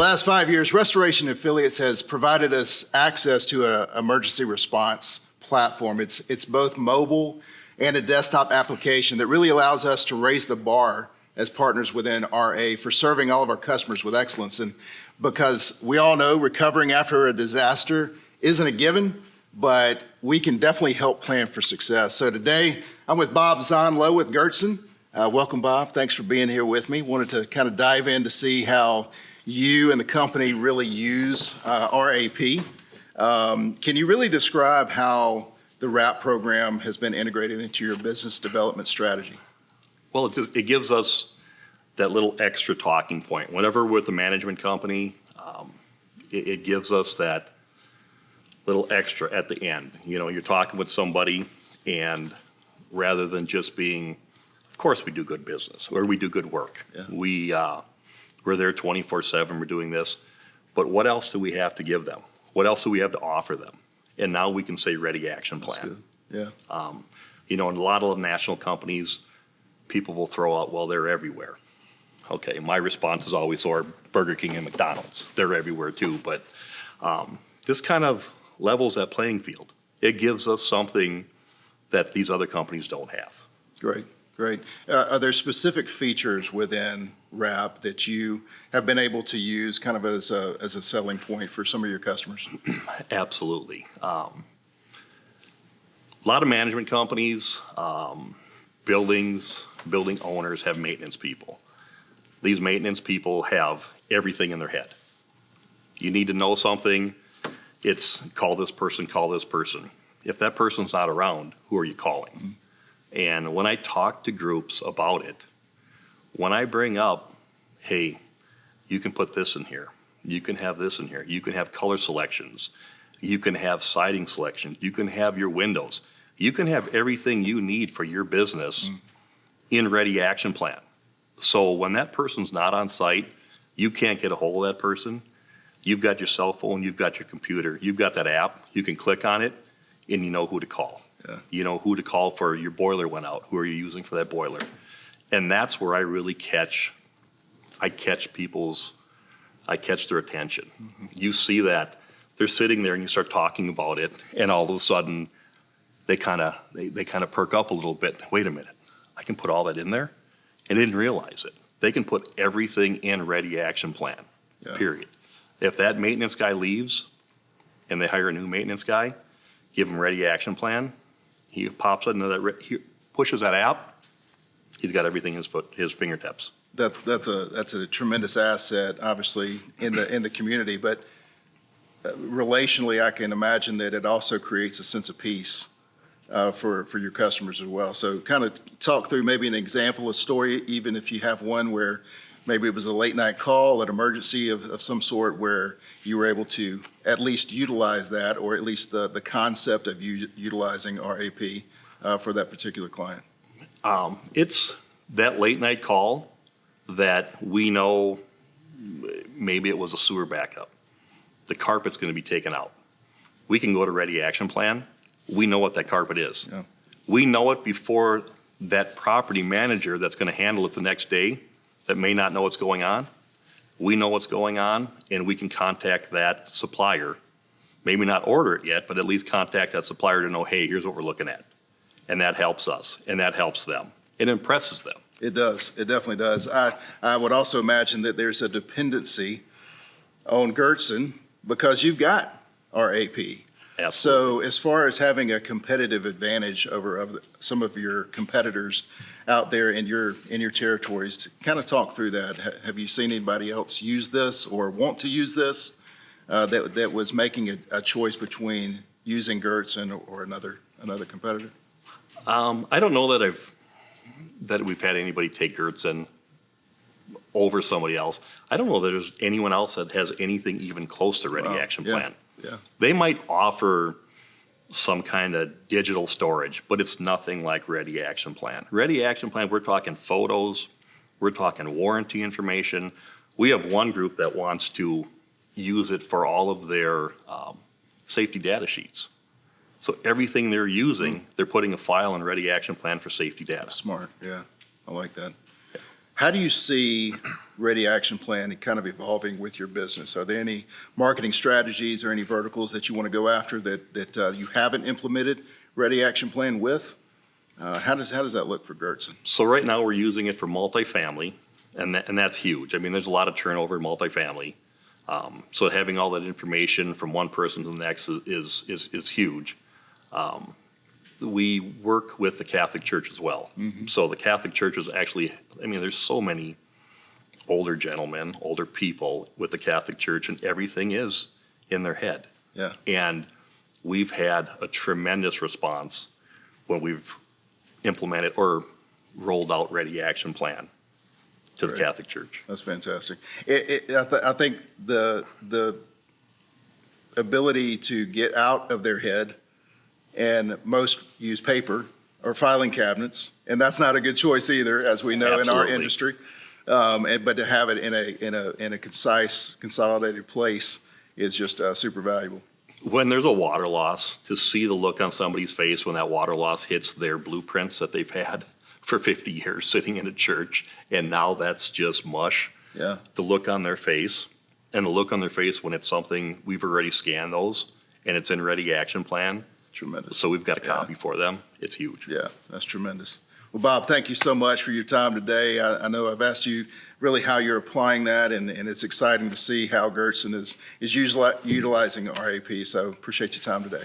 last 5 years, Restoration Affiliates has provided us access to an emergency response platform. It's both mobile and a desktop application that really allows us to raise the bar as partners within RA for serving all of our customers with excellence. And because we all know recovering after a disaster isn't a given, but we can definitely help plan for success. So today, I'm with Bob Zonlow with Goertzen. Welcome, Bob. Thanks for being here with me. Wanted to kind of dive in to see how you and the company really use RAP. Can you really describe how the RAP program has been integrated into your business development strategy? Well, it gives us that little extra talking point. Whenever we're with a management company, it gives us that little extra at the end. You know, you're talking with somebody, and rather than just being, of course we do good business, or we do good work. Yeah. We're there 24/7, we're doing this, but what else do we have to give them? What else do we have to offer them? And now we can say ready action plan. That's good. Yeah. You know, in a lot of the national companies, people will throw out, well, they're everywhere. Okay, my response is always, or Burger King and McDonald's, they're everywhere too, but this kind of levels that playing field. It gives us something that these other companies don't have. Great, great. Are there specific features within RAP that you have been able to use kind of as a selling point for some of your customers? Absolutely. A lot of management companies, building owners have maintenance people. These maintenance people have everything in their head. You need to know something, it's call this person, call this person. If that person's not around, who are you calling? Mm-hmm. And when I talk to groups about it, when I bring up, hey, you can put this in here, you can have this in here, you can have color selections, you can have siding selections, you can have your windows, you can have everything you need for your business in ready action plan. So when that person's not on site, you can't get a hold of that person. You've got your cell phone, you've got your computer, you've got that app, you can click on it and you know who to call. Yeah. You know who to call for your boiler went out, who are you using for that boiler? And that's where I really catch their attention. Mm-hmm. You see that, they're sitting there and you start talking about it and all of a sudden they kind of perk up a little bit. Wait a minute, I can put all that in there? And didn't realize it. They can put everything in ready action plan, period. If that maintenance guy leaves and they hire a new maintenance guy, give him ready action plan, he pops it into that, he pushes that app, he's got everything in his fingertips. That's a tremendous asset, obviously, in the community, but relationally, I can imagine that it also creates a sense of peace for your customers as well. So kind of talk through maybe an example, a story, even if you have one where maybe it was a late night call, an emergency of some sort where you were able to at least utilize that, or at least the concept of utilizing RAP for that particular client. It's that late night call that we know maybe it was a sewer backup. The carpet's going to be taken out. We can go to ready action plan. We know what that carpet is. Yeah. We know it before that property manager that's going to handle it the next day that may not know what's going on. We know what's going on, and we can contact that supplier. Maybe not order it yet, but at least contact that supplier to know, hey, here's what we're looking at. And that helps us, and that helps them. It impresses them. It does. It definitely does. I would also imagine that there's a dependency on Goertzen because you've got RAP. Absolutely. So as far as having a competitive advantage over some of your competitors out there in your territories, to kind of talk through that. Have you seen anybody else use this or want to use this that was making a choice between using Goertzen or another competitor? I don't know that we've had anybody take Goertzen over somebody else. I don't know that there's anyone else that has anything even close to ready action plan. Yeah. They might offer some kind of digital storage, but it's nothing like ready action plan. Ready action plan, we're talking photos, we're talking warranty information. We have one group that wants to use it for all of their safety data sheets. So everything they're using, they're putting a file in ready action plan for safety data. Smart, yeah, I like that. How do you see Ready Action Plan kind of evolving with your business? Are there any marketing strategies or any verticals that you want to go after that you haven't implemented Ready Action Plan with? How does that look for Gertson? So right now, we're using it for multifamily, and that's huge. I mean, there's a lot of turnover in multifamily. So having all that information from one person to the next is huge. We work with the Catholic Church as well. So the Catholic Church is actually, I mean, there's so many older gentlemen, older people with the Catholic Church, and everything is in their head. Yeah. And we've had a tremendous response when we've implemented or rolled out Ready Action Plan to the Great. Catholic Church. That's fantastic. I think the ability to get out of their head, and most use paper or filing cabinets, and that's not a good choice either, as we know in our Absolutely. industry. But to have it in a concise, consolidated place is just super valuable. When there's a water loss, to see the look on somebody's face when that water loss hits their blueprints that they've had for 50 years sitting in a church, and now that's just mush. Yeah. The look on their face, and the look on their face when it's something, we've already scanned those, and it's in Ready Action Plan, Tremendous. so we've got a Yeah. copy for them. It's huge. Yeah, that's tremendous. Well, Bob, thank you so much for your time today. I know I've asked you really how you're applying that, and it's exciting to see how Gertson is utilizing RAP, so appreciate your time today.